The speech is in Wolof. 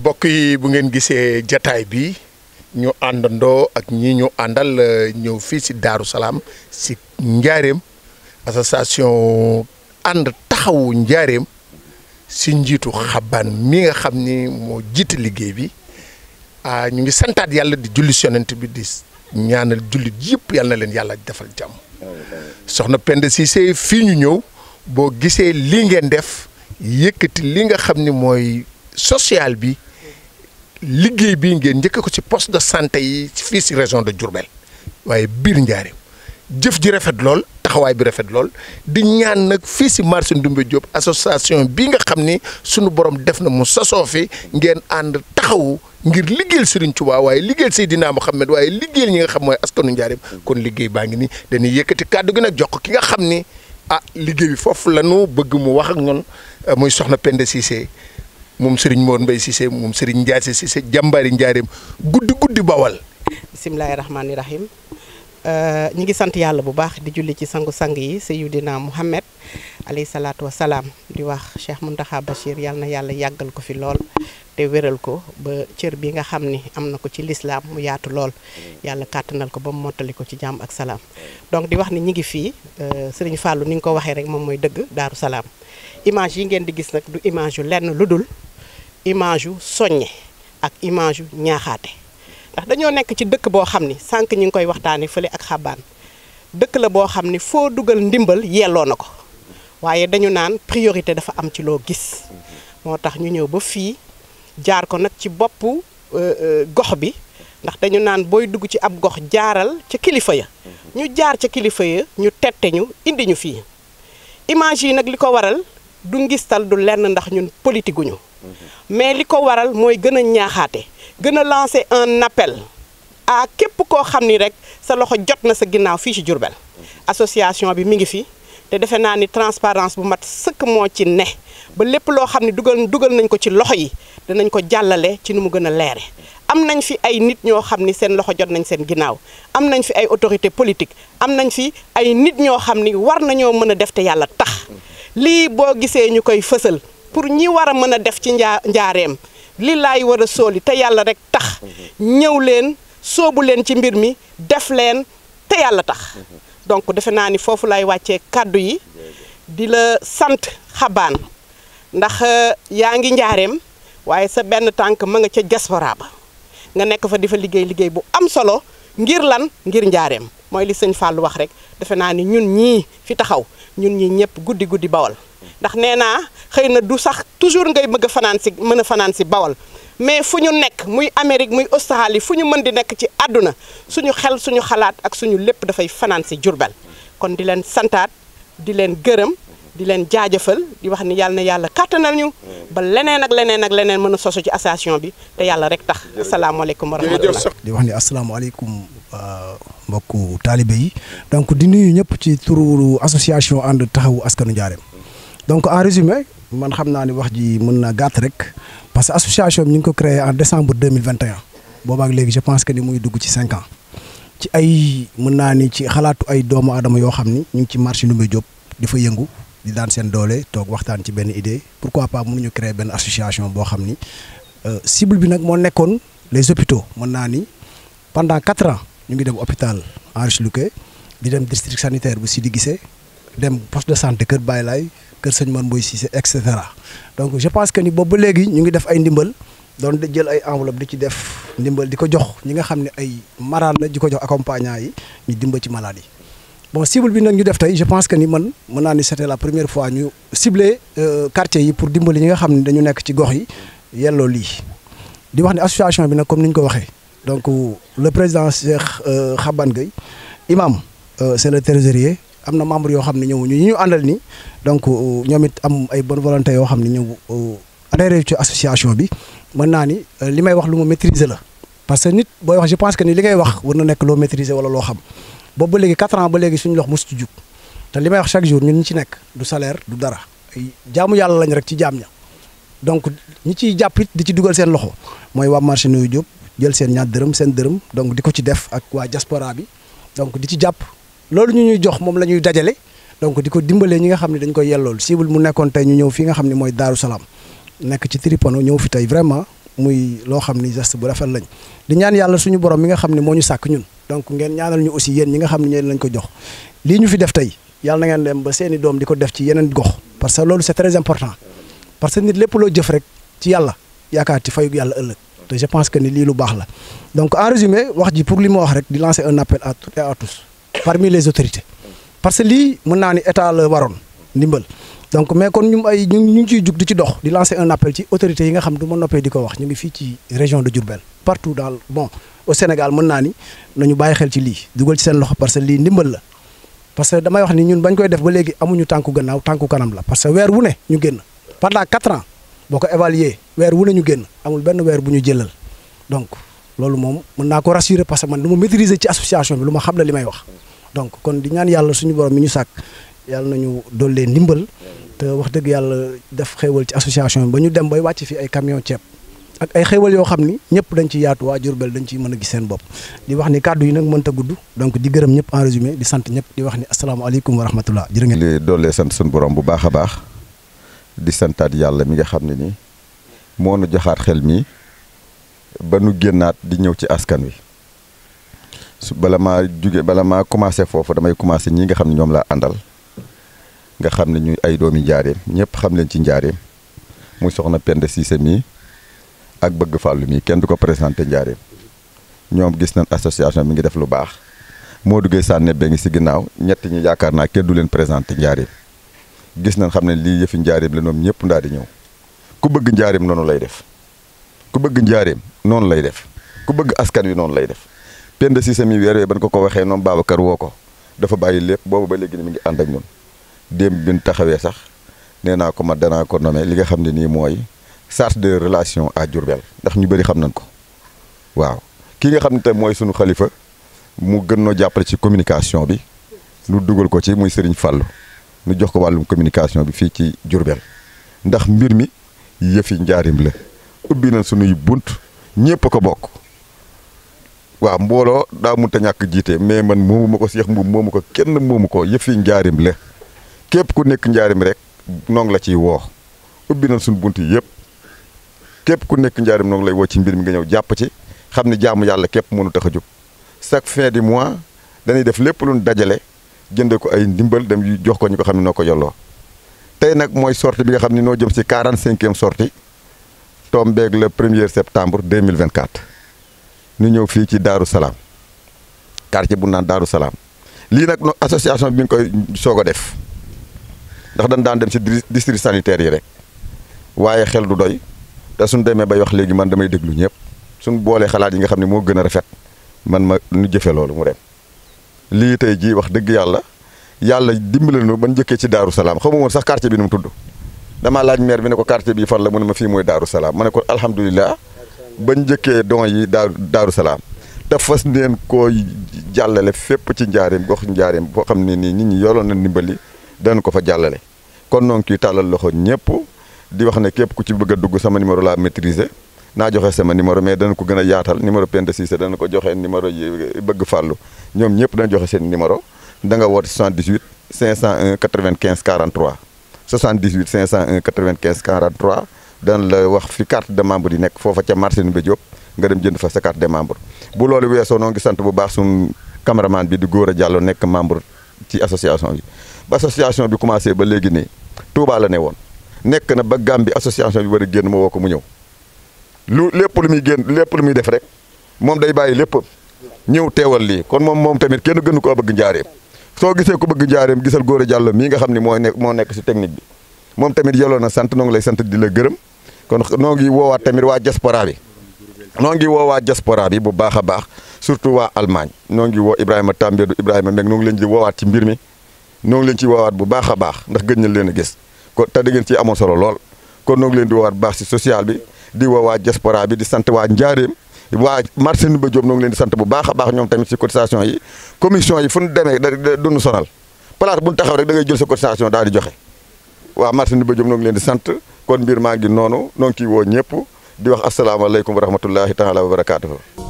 mbokk yi bu ngeen gisee jataay bi ñu àndandoo ak ñi ñu àndal ñëw fii si Daaru Salaam si Njaareem association ànd taxawu Njaareem si njiitu Xabaan mi nga xam ni moo jiite liggéey bi ñu ngi santaat yàlla di julli si Yonent bi di ñaanal jullit yëpp yàlla na leen yàlla defal jàmm soxna Penda Cissé fii ñu ñëw boo gisee lii ngeen def yëkkati li nga xam ni mooy social bi liggéey bi ngeen njëkk ko ci poste de santé yi fii si région de Diourbel waaye biir Njaareem jëf ji rafet lool taxawaay bi rafet lool di ñaan nag fii si marché Ndoumbé Diop association bi nga xam ni sunu borom def na mu sosoo fi ngeen ànd taxawu ngir liggéeyal Serigne Touba waaye liggéeyal Seydina Mohamed waaye liggéeyal ñi nga xam mooy askanu Njaareem kon liggéey baa ngi nii dañuy yëkkati kàddu gi nag jox ko ki nga xam ni liggéey bi foofu la ñu bëgg mu wax ak ñun muy soxna Penda Cissé moom Serigne Mor Mbaye Cissé moom Serigne Ndiassé Cissé jàmbaari Njaareem guddi Bawal. bisimilahi rahmaani rahim ñi ngi sant yàlla bu baax di julli ci sangu-sang yi Seydina Mohamed alayhi salaatu wa salaam di wax Cheikh Mountakha Bachir yàlla na yàlla yàggal ko fi lool te wéral ko ba cër bi nga xam ni am na ko ci lislaam mu yaatu lool yàlla kàttanal ko ba mu mottali ko ci jàmm ak salaam donc di wax ni ñi ngi fii Serigne Fallou ni nga ko waxee rek moom mooy dëgg Daaru Salaam image yi ngeen di gis nag du image yu lenn lu dul image yu soññe ak image yu ñaaxaate ndax dañoo nekk ci dëkk boo xam ni sànq ñi ngi koy waxtaanee fële ak Xabaan dëkk la boo xam ni foo dugal ndimbal yelloo na ko waaye dañu naan priorité dafa am ci loo gis moo tax ñu ñëw ba fii jaar ko nag ci boppu gox bi ndax dañu naan booy dugg ci ab gox jaaral ca kilifa ya ñu jaar ca kilifa ya ñu tette ñu indi ñu fii image yi nag li ko waral du ngistal du lenn ndax ñun politique guñu mais li ko waral mooy gën a ñaaxaate gën a lancer un appel à képp koo xam ni rek sa loxo jot na sa ginnaaw fii ci Diourbel association bi mi ngi fi te defe naa ni transparence bu mat sëkk moo ci ne ba lépp loo xam ne dugal nañ ko ci loxo yi danañ ko jàllale ci nu mu gën a leere am nañ fi ay nit ñoo xam ni seen loxo jot nañ seen ginnaaw am nañ fi ay autorité politique am nañ fi ay nit ñoo xam ni war nañoo mën a def te yàlla tax lii boo gisee ñu koy fësal pour ñi war a mën a def ci njaareem li laay war a sooli te yàlla rek tax ñëw leen soobu leen ci mbir mi def leen te yàlla tax donc defe naa ni foofu lay wàccee kàddu yi di la sant Xabaan ndax yaa ngi njaareem waaye sa benn tànk ma nga ca diaspora ba nga nekk fa di fa liggéey bu am solo ngir lan ngir njaareem mooy li sëñ Fallou wax rek defe naa ni ñun ñii fi taxaw ñun ñii ñëpp guddi Bawal ndax nee naa xëy na du sax toujours ngay bëgg a mën a fanaan si Bawal mais fu ñu nekk muy Amérique muy Australie fu ñu mën di nekk ci àdduna suñu xel suñu xalaat ak suñu lépp dafay fanaan si Diourbel kon di leen santaat di leen gërëm di leen jaajëfal di wax ni yàlla na yàlla kàttanal ñu ba leneen ak leneen mën a sosu ci association bi te yàlla rek tax asalaamaaleykum wa rahmatulah. di wax ni asalaamaaleykum mbokku taalibe yi donc di nuyu ñëpp ci turu association ànd taxawu askanu Njaareem donc en résumé man xam naa ni wax ji mën na gàtt rek parce que association bi ñu ngi ko créé en décembre 2021 boobaak léegi je pense que ni muy dugg ci 5 ans ci ay mën naa ni ci xalaatu ay doomu aadama yoo xam ni ñu ngi ci marché Ndoumbé Diop di fa yëngu di daan seen doole toog waxtaan ci benn idée pourquoi pas mënuñu créer benn association boo xam ni cible bi nag moo nekkoon les hôpitaux mën naa ni pendant 4 ans ñu ngi dem hôpital Henri Locquet di dem district sanitaire bu Sidi Guissé dem poste de santé Kër Baye Laye Kër Sëñ Mor Mboye Cissé et cetera donc je pense que ni boobu ba léegi ñu ngi def ay ndimbal doon jël ay enveloppe di ci def ndimbal di ko jox ñi nga xam ne ay malade la di ko jox accompagnant yi ñu dimbal ci malade yi bon cible bi nag ñu def tey je pense que ni mën naa ni c'était la première fois ñu ciblé quartier yi pour dimbali ñi nga xam ne dañu nekk ci gox yi yelloo lii di wax ne association bi nag comme ni ñu ko waxee donc le président Cheikh Xabaan Gueye imam c'est le trésorier am na membre yoo xam ne ñëw ñu àndal ni donc ñoom it am ay bonne volonté yoo xam ne ñëw adhéré ci association bi mën naa ni li may wax lu ma maîtriser la parce que nit booy wax je pense que ni li ngay wax war na nekk loo maîtriser wala loo xam boobu ba léegi 4 ans ba léegi suñu lox mosu ci jug te li may wax chaque jour ñun ñi ci nekk du salaire du dara ay jaamu yàlla lañ rek ci jaam ña donc ñi ciy jàpp it di ci dugal seen loxo mooy waa marché Ndoumbé Diop jël seen ñaar dërëm seen dërëm donc di ko ci def ak waa diaspora bi donc di ci jàpp loolu ñu ñuy jox moom la ñuy dajale donc di ko dimbalee ñi nga xam ne dañ koy yellool cible mu nekkoon tey ñu ñëw fii nga xam ne mooy Daaru Salaam nekk ci Tripano ñëw fi tey vraiment muy loo xam ni geste bu rafet lañ di ñaan yàlla suñu borom mi nga xam ne moo ñu sàkk ñun donc ngeen ñaanal ñu aussi yéen ñi nga xam ne ñeen lañ ko jox lii ñu fi def tey yàlla na ngeen dem ba seeni doom di ko def ci yeneen gox parce que loolu c'est très important parce que nit lépp loo jëf rek ci yàlla yaakaar ci fayu yàlla ëllëg te je pense que ni lii lu baax la donc en résumé wax ji pour li ma wax rek di lancer un appel à toutes et à tous parmi les autorités parce que lii mën naa ni état la waroon ndimbal donc mais kon ñu ngi ciy jug di ci dox di lancer un appel ci autorités yi nga xam du ma noppee di ko wax ñu ngi fii ci région de Diourbel partout dans bon au Sénégal mën naa ni nañu bàyyi xel ci lii dugal ci seen loxo parce que lii ndimbal la parce que damay wax ni ñun bañ koy def ba léegi amuñu tànku gannaaw tànku kanam la parce que weer wu ne ñu génn pendant 4 ans boo ko évaluer weer wu ne ñu génn amul benn weer bu ñu jëlal donc loolu moom mën naa ko rassurer parce que man lu ma maîtriser ci association bi lu ma xam la li may wax donc kon di ñaan yàlla suñu borom mi ñu sàkk yàlla nañu dollee ndimbal te wax dëgg yàlla def xéewal ci association bi ba ñu dem bay wàcc fi ay camion ceeb ak ay xéewal yoo xam ni ñëpp dañ ci yaatu waa Diourbel dañ ciy mën a gis seen bopp di wax ni kàddu yi nag mënta gudd donc di gërëm ñëpp en résumé di sant ñëpp di wax ni asalaamaaleykum wa rahmatullah jërë ngeen li doolee sant suñu borom bu baax a baax di santaat yàlla mi nga xam ne nii moo nu joxaat xel mi ba nu génnaat di ñëw ci askan wi bala maa commencé foofu damay commencé ñi nga xam ne ñoom laa àndal nga xam ne ñu ay doomi njaareem ñëpp xam leen ci njaareem muy soxna Penda Cissé mii ak bëgg fàllu mii kenn du ko présenté njaareem ñoom gis nañ association mi ngi def lu baax moo duggee sànne be ngi si ginnaaw ñett ñi yaakaar naa kenn du leen présenté njaareem gis nañ xam ne lii yëfi njaareem la ñoom ñëpp ndaa di ñëw ku bëgg njaareem noonu lay def ku bëgg njaareem noonu lay def ku bëgg askan wi noonu lay def Penda Cissé mi weer ban ko waxee noonu Babacar woo ko dafa bàyyi lépp boobu ba léegi ni mi ngi ànd ak ñun démb bi ñu taxawee sax nee naa ko ma danaa ko nommé li nga xam ne nii mooy chargé de relation à Diourbel ndax ñu bëri xam nañ ko waaw kii nga xam ne tamit mooy sunu xalifa mu gën noo jàppale ci communication bi nu dugal ko ci muy Serigne Fallou nu jox ko wàllum communication bi fii ci Diourbel ndax mbir mi yëfi njaarim la ubbi nañ sunuy bunt ñëpp ko bokk waaw mbooloo daa mënta ñàkk jiite mais man moomu ma ko Cheikh Mbuub moomu ko kenn moomu ko yëfi njaarim la képp ku nekk njaarim rek noonu la ciy woo ubbi nañ suñu bunt yëpp képp ku nekk njaarim noonu lay woo ci mbir mi nga ñëw jàpp ci xam ne jaamu yàlla képp mënu tax a jóg chaque fin du mois dañuy def lépp lu ñu dajale jënde ko ay ndimbal dem yu jox ko ñu ko xam ne noo ko yolloo tey nag mooy sortie bi nga xam ne noo jëm si 45e sortie tombeeg le 1er septembre 2024 ñu ñëw fii ci Daaru Salaam quartier bu naan Daaru Salaam lii nag association bi mi ngi koy soog a def ndax dañ daan dem si district sanitaire yi rek waaye xel du doy te suñ demee bay wax léegi man damay déglu ñëpp suñ boolee xalaat yi nga xam ne moo gën a rafet man ma nu jëfe loolu mu dem lii tey jii wax dëgg yàlla dimbali nu ba njëkkee ci Daaru Salaam xamu woon sax quartier bi nu mu tudd damaa laaj maire bi ne ko quartier bi fan la mu ne ma fii mooy Daaru Salaam ma ne ko alhamdulilah ba njëkkee don yi Daaru Salaam te fas neen koo jàllale fépp ci njaareem gox njaareem boo xam ne nii nit ñi yoroon na ndimbali danañ ko fa jàllale kon noonu kii tàllal loxo ñëpp di wax ne képp ku ci bëgg a dugg sama numéro laa maîtriser naa joxe sama numéro mais dana ko gën a yaatal numéro Penda Cissé dana ko joxe numéro yi bëgg fàllu ñoom ñëpp dana joxe seen numéro da nga woote 78 501 95 43 78 501 95 43 dana la wax fi carte de membre yi nekk foofa ca marché Ndoumbé Diop nga dem jënd fa sa carte de membre bu loolu weesoo noo ngi sant bu baax suñ cameraman bi di Gora Diallo nekk membre ci association bi ba association bi commencé ba léegi nii Touba la ne woon nekk na ba Gambie association bi war a génn ma woo ko mu ñëw lépp lu muy génn lépp lu muy def rek moom day bàyyi lépp ñëw teewal lii kon moom tamit kenn gënu koo bëgg njaareem soo gisee ko bëgg njaareem gisal Gora Diallo mii nga xam ne moo nekk si technique bi moom tamit yelloo na sant noo ngi lay sant di la gërëm kon noo ngi woowaat tamit waa diaspora bi noo ngi woo waa diaspora bi bu baax a baax surtout waa Allemagne noo ngi woo Ibrahima Tambédou Ibrahima Meg noo ngi leen di woowaat ci mbir mi noo ngi leen ci woowaat bu baax a baax ndax gëj na leen a gis kon te da ngeen ci amoon solo lool kon noo ngi leen di woowaat bu baax si social bi di woo waa diaspora bi di sant waa Njaareem waa marché Ndoumbé Diop noo ngi leen di sant bu baax a baax ñoom tamit si cotisation yi commission yi fu ñu demee duñu sonal place bu ñu taxaw rek da ngay jël sa cotisation daal di joxe waa marché Ndoumbé Diop noo ngi leen di sant kon mbir maa ngi noonu noo ngi ciy woo ñëpp di wax asalaamaaleykum wa rahmatullahi taala wa barakaatuhu